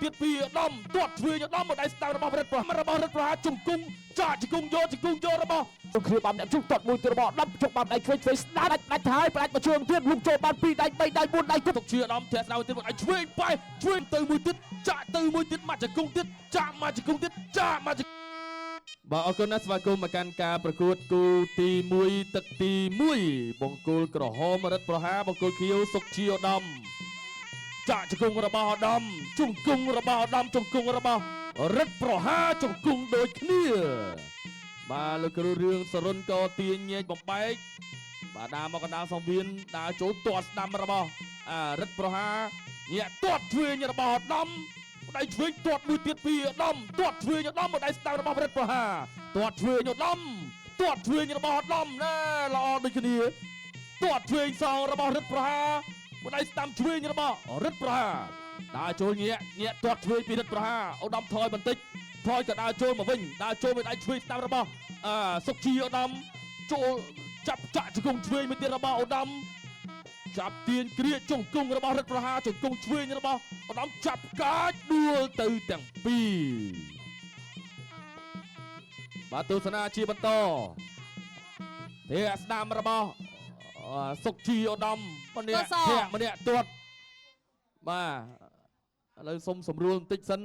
ទៀតពីឧត្តមទាត់ធ្វើឧត្តមមកដៃស្ដាំរបស់រដ្ឋប្រហារជង្គង់ចាក់ជង្គង់យករបស់សង្គ្រាមបានអ្នកជុំទាត់មួយទៀតរបស់ឧត្តមជុកបានដៃឆ្វេងស្ដាច់ផ្ដាច់ហើយផ្ដាច់មកជើងទៀតលុកចូលបាន2ដៃ3ដៃ4ដៃគត់ទុកជាឧត្តមធាក់ស្ដាំទៀតមកដៃឆ្វេងបែរឆ្វេងទៅមួយទៀតចាក់ទៅមួយទៀតមកជង្គង់ទៀតចាក់មកជង្គង់ទៀតចាក់មកបាទអរគុណណាស់ស្វាគមន៍មកកាន់ការប្រកួតគូទី1ទឹកទី1បង្គោលក្រហមរដ្ឋប្រហារបង្គោលខៀវសុកជាឧត្តមចាក់ជង្គង់របស់ឧត្តមជង្គង់របស់ឧត្តមជង្គង់របស់រដ្ឋប្រហារជង្គង់ដូចគ្នាបាទលោកគ្រូរឿងសរុនក៏ទាញញែកបំបែកបាទដើរមកកណ្ដាលសង្វៀនដើរចូលទាត់ស្ដាំរបស់រដ្ឋប្រហារញាក់ទាត់ឆ្វេងរបស់ឧត្តមដៃឆ្វេងទាត់មួយទៀតពីឧត្តមទាត់ឆ្វេងឧត្តមមកដៃស្ដាំរបស់រដ្ឋប្រហារទាត់ឆ្វេងឧត្តមទាត់ឆ្វេងរបស់ឧត្តមណាល្អដូចគ្នាទាត់ឆ្វេងសងរបស់រដ្ឋប្រហារមកដៃស្ដាំឆ្វេងរបស់រដ្ឋប្រហារដើរចូលញាក់ទាត់ឆ្វេងពីរដ្ឋប្រហារឧត្តមថយបន្តិចថយក៏ដើរចូលមកវិញដើរចូលមកដៃឆ្វេងស្ដាំរបស់សុកជាឧត្តមចូលចាប់ចាក់ជង្គង់ឆ្វេងមួយទៀតរបស់ឧត្តមចាប់ទាញគ្រាជង្គង់របស់រដ្ឋប្រហារជង្គង់ឆ្វេងរបស់ឧត្តមចាប់កាចដួលទៅទាំងពីរបាទទស្សនាជាបន្តទេស្ដាំរបស់សុកជាឧត្តមម្នាក់ទាត់បាទឥឡូវសុំសម្រួលបន្តិចសិន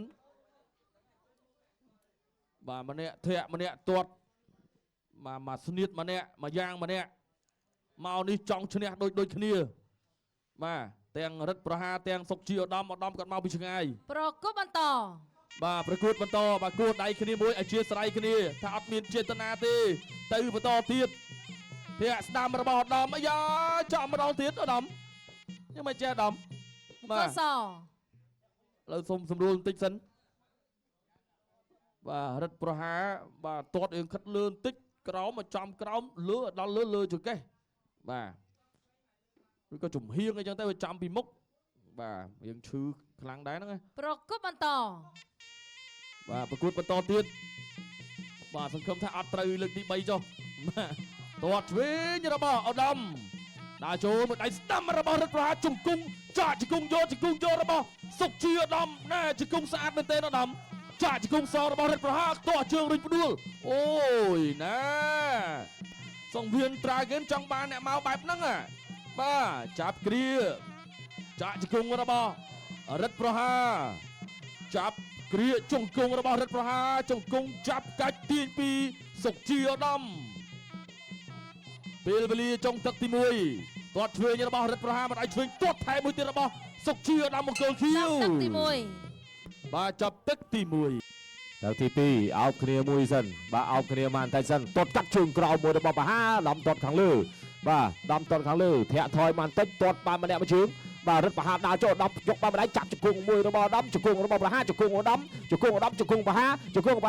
បាទម្នាក់ទាត់មកស្នៀតម្នាក់មកយ៉ាងម្នាក់មកនេះចង់ឈ្នះដូចគ្នាបាទទាំងរដ្ឋប្រហារទាំងសុកជាឧត្តមគាត់មកពីឆ្ងាយប្រកួតបន្តបាទប្រកួតបន្តបាទគួរដៃគ្នាមួយឲ្យជាស្រ័យគ្នាថាអត់មានចេតនាទេទៅបន្តទៀតភាកស្ដាំរបស់ឧត្តមអាយ៉ាចំម្ដងទៀតឧត្តមยังមិនចេះឧត្តមបាទសលើសុំសម្រួលបន្តិចសិនបាទរដ្ឋប្រហារបាទទាត់យើងខិតលឿនតិចក្រោមមកចំក្រោមលើដល់លើចង្កេះបាទឬក៏ជំហៀងអីចឹងទៅវាចំពីមុខបាទយើងឈឺខ្លាំងដែរហ្នឹងប្រកួតបន្តបាទប្រកួតបន្តទៀតបាទសង្ឃឹមថាអត់ត្រូវលើកទី3ចុះបាទទាត់ឆ្វេងរបស់ឧត្តមដើរចូលមកដៃស្ដាំរបស់រដ្ឋប្រហារជង្គង់ចាក់ជង្គង់យករបស់សុកជាឧត្តមណាជង្គង់ស្អាតមែនទេឧត្តមចាក់ជង្គង់សងរបស់រដ្ឋប្រហារទាស់ជើងរុញផ្ដួលអូយណាសង្វៀនត្រាហ្គិនចង់បានអ្នកមកបែបហ្នឹងបាទចាប់គ្រាចាក់ជង្គង់របស់រដ្ឋប្រហារចាប់គ្រាជង្គង់របស់រដ្ឋប្រហារជង្គង់ចាប់កាច់ទាញពីសុកជាឧត្តមពេលវេលាចុងទឹកទី1ទាត់ឆ្វេងរបស់រដ្ឋប្រហារមកដៃឆ្វេងទាត់ថែមួយទៀតរបស់សុកជាឧត្តមមង្គលខៀវទឹកទី1បាទចាប់ទឹកទី1ទៅទី2អោបគ្នាមួយសិនបាទអោបគ្នាបានតែសិនទាត់កាត់ជើងក្រោមមួយរបស់បហាដំទាត់ខាងលើបាទដំទាត់ខាងលើធាក់ថយបានតិចទាត់បានម្នាក់មួយជើងបាទរត់បហាដើរចូលដំយកបានម្ដាយចាប់ជង្គង់មួយរបស់ដំជង្គង់របស់បហាជង្គង់ឧត្តមជង្គង់ឧត្តមជង្គង់ប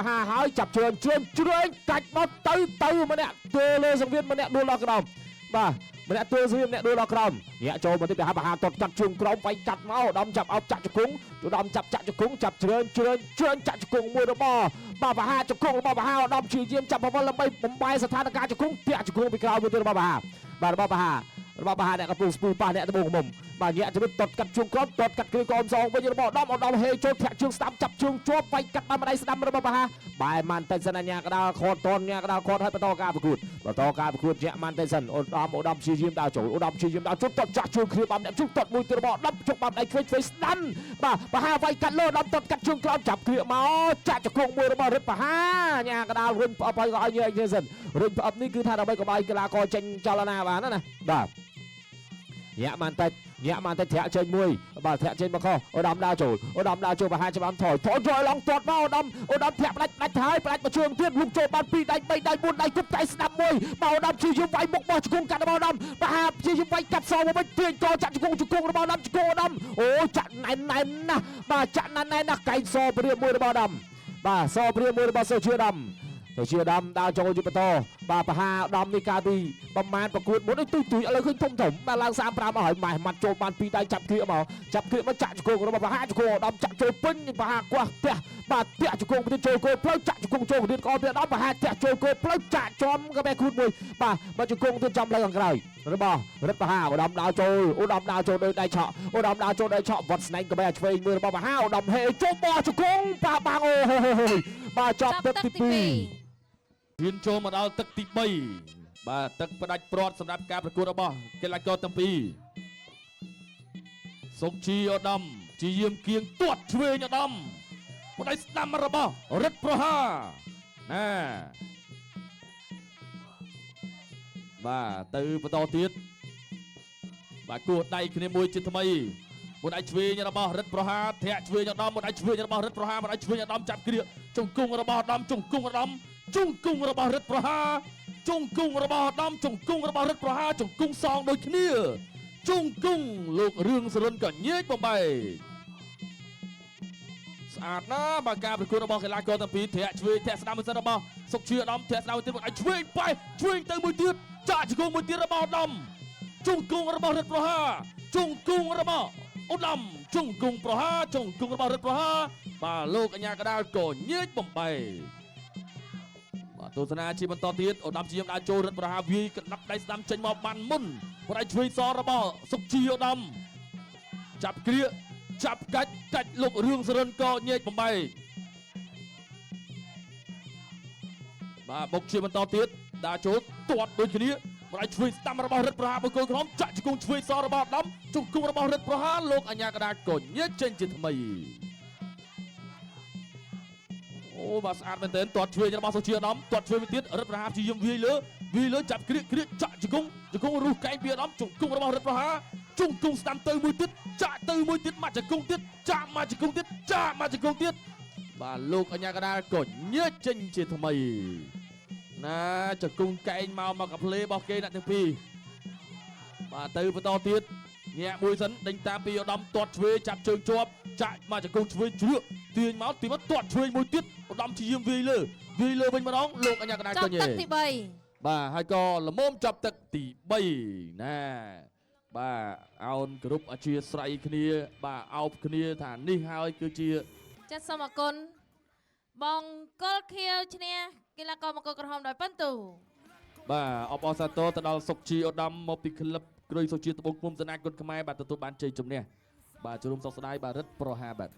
ហាហើយចាប់ជ្រឿនកាច់មកទៅម្នាក់ទើលើសង្វៀនម្នាក់ដួលដល់ក្រោមបាទម្នាក់ទើសង្វៀនម្នាក់ដួលដល់ក្រោមញាក់ចូលមកទីបហាទាត់កាត់ជើងក្រោមវាយកាត់មកឧត្តមចាប់អោបចាក់ជង្គង់ឧត្តមចាប់ចាក់ជង្គង់ចាប់ជ្រឿនចាក់ជង្គង់មួយរបស់បហាជង្គង់របស់បហាឧត្តមជាយាមចាប់បវលដើម្បីបំបែស្ថានភាពជង្គង់ធាក់ជង្គង់ពីក្រោមមួយទៀតរបស់បហាបាទរបស់បហាអ្នកកំពុងស្ពូប៉ះអ្នកត្បូងមុំបាទញាក់ជំនិតទាត់កាត់ជើងក្រោមទាត់កាត់គ្រឿងក្រោមសងវិញរបស់ឧត្តមហេចូលធាក់ជើងស្ដាំចាប់ជើងជាប់វាយកាត់បានម្ដាយស្ដាំរបស់បហាបែរម៉ាន់តេសិនញាក់កដាលខតតនញាក់កដាលខតឲ្យបន្តការប្រកួតញាក់ម៉ាន់តេសិនឧត្តមព្យាយាមដើរចូលទាត់ចាក់ជើងគ្រាបានអ្នកជុំទាត់មួយទៀតរបស់ឧត្តមជុកបានដៃឆ្វេងស្ដាំបាទបហាវាយកាត់លើឧត្តមទាត់កាត់ជើងក្រោមចាប់គ្រាមកចាក់ជង្គង់មួយរបស់រិទ្ធបហាញាក់កដាលរុញផ្អប់ឲ្យញាក់សិនរុញផ្អប់នេះគឺថាដើម្បីកុំឲ្យកីឡាករចេញចលនាបានណាបាទញាក់បានតិចធាក់ចេញមួយបាទធាក់ចេញមកខុសឧត្តមដើរចូលបហាច្បាំថយឡងទាត់មកឧត្តមធាក់ផ្ដាច់ហើយផ្ដាច់មកជើងទៀតលុកចូលបាន2ដៃ3ដៃ4ដៃគប់ដៃស្ដាប់មួយបាទឧត្តមជាយវាយមុខបោះជង្គង់កាត់របស់ឧត្តមបហាជាយវាយកាត់សងមកវិញទាញកចាក់ជង្គង់របស់ឧត្តមអូចាក់ណែនណាស់បាទចាក់ណែនណាស់កែងសព្រាមមួយរបស់ឧត្តមបាទសព្រាមមួយរបស់សូជាឧត្តមដើរចូលយុបតបាទបហាឧត្តមនេះកាលពីប្រមាណប្រកួតមុនទុយឥឡូវឃើញធំបាទឡើង35ឲ្យម៉ែម៉ាត់ចូលបាន2ដៃចាប់គ្រាមកចាក់ចាក់ជង្គង់របស់បហាជង្គង់ឧត្តមចាក់ចូលពេញបហាខ្វះផ្ទះបាទធាក់ជង្គង់ទៅចូលគោលផ្លូវចាក់ជង្គង់ចូលទៀតក៏ទៀតឧត្តមបហាធាក់ចូលគោលផ្លូវចាក់ចំក៏បែគូតមួយបាទជង្គង់ទៅចំលើខាងក្រោយ របស់រឹតបហាឧត្តមដើរចូលឧត្តមដើរចូលដោយដៃឆក់ឧត្តមដើរចូលដោយឆក់វត្តស្នែងក៏បែឆ្វេងមើលរបស់បហាឧត្តមហេជុំបោះជង្គង់ប៉ាបាំងអូបាទចប់ទឹកទី2 ហ៊ានចូលមកដល់ទឹកទី3បាទទឹកផ្ដាច់ព្រាត់សម្រាប់ការប្រកួតរបស់កីឡាករទាំងពីរសុកជីឧត្តមជាយាមគៀងទាត់ឆ្វេងឧត្តមមកដៃស្ដាំរបស់រិទ្ធប្រហាណាបាទទៅបន្តទៀតបាទគោះដៃគ្នាមួយជាថ្មីមួយដៃឆ្វេងរបស់រិទ្ធប្រហាធាក់ឆ្វេងឧត្តមមួយដៃឆ្វេងរបស់រិទ្ធប្រហាមួយដៃឆ្វេងឧត្តមចាប់គ្រាជង្គង់របស់ឧត្តមជង្គង់ឧត្តមជង្គង់របស់រិទ្ធប្រហាជង្គង់របស់ឧត្តមជង្គង់របស់រិទ្ធប្រហាជង្គង់សងដូចគ្នាជង្គង់លោករឿងសរុនក៏ញែកបំបែកស្អាតណាស់បើការប្រកួតរបស់កីឡាករទាំងពីរធាក់ឆ្វេងធាក់ស្ដាំមួយសិនរបស់សុកជាឧត្តមធាក់ស្ដាំមួយទៀតឲ្យឆ្វេងបែកឆ្វេងទៅមួយទៀតចាក់ជង្គង់មួយទៀតរបស់ឧត្តមជង្គង់របស់រិទ្ធប្រហាជង្គង់របស់ឧត្តមជង្គង់ប្រហាជង្គង់របស់រិទ្ធប្រហាបាទលោកអញ្ញាកដាលក៏ញែកបំបែកបាទទស្សនាជាបន្តទៀតឧត្តមជាយាមដើរចូលរិទ្ធប្រហាវាយកណ្ដាប់ដៃស្ដាំចេញមកបានមុនគាត់ឲ្យឆ្វេងសរបស់សុកជាឧត្តមចាប់គ្រាចាប់កាច់លោករឿងសរិនក៏ញែកបំបែកបាទបុកជាបន្តទៀតដើរចូលទាត់ដូចគ្នាមកឲ្យឆ្វេងស្ដាំរបស់រិទ្ធប្រហាបង្គោលក្រមចាក់ជង្គង់ឆ្វេងសរបស់ឧត្តមជង្គង់របស់រិទ្ធប្រហាលោកអញ្ញាកដាលក៏ញែកចេញជាថ្មីអូបាទស្អាតមែនទែនទាត់ឆ្វេងរបស់សុជាឧត្តមទាត់ឆ្វេងមួយទៀតរិទ្ធប្រហាព្យាយាមវាយលើចាប់គ្រាចាក់ជង្គង់រុះកែងពីឧត្តមជង្គង់របស់រិទ្ធប្រហាជង្គង់ស្ដាំទៅមួយទៀតចាក់ទៅមួយទៀតមកជង្គង់ទៀតចាក់មកជង្គង់ទៀតចាក់មកជង្គង់ទៀតបាទលោកអញ្ញាកដាលក៏ញែកចេញជាថ្មីណាជង្គង់កែងមកកាផ្លេរបស់គេអ្នកទាំងពីរបាទទៅបន្តទៀតញាក់មួយសិនដេញតាមពីឧត្តមទាត់ឆ្វេងចាប់ជើងជាប់ចាក់មកជង្គង់ឆ្វេងជ្រឿកទាញមកទាត់ឆ្វេងមួយទៀតឧត្តមជាយាមវាយលើវិញម្ដងលោកអញ្ញាកដាលក៏ញែកចាប់ទឹកទី3បាទហើយក៏ល្មមចាប់ទឹកទី3ណាបាទអោនគ្រប់អធិស្ឋានគ្នាបាទអោបគ្នាថានេះហើយគឺជា ចាត់សូមអគុណបងកុលខៀវឈ្នះកីឡាករមង្គលក្រហមដោយពិន្ទុ បាទអបអរសាទរទៅដល់សុកជីឧត្តមមកពីក្លឹបគ្រុយសុជាត្បូងឃុំសនាគុណខ្មែរបាទទទួលបានជ័យជំនះបាទជួបសុខស្ដាយបាទរិទ្ធប្រហាបាទ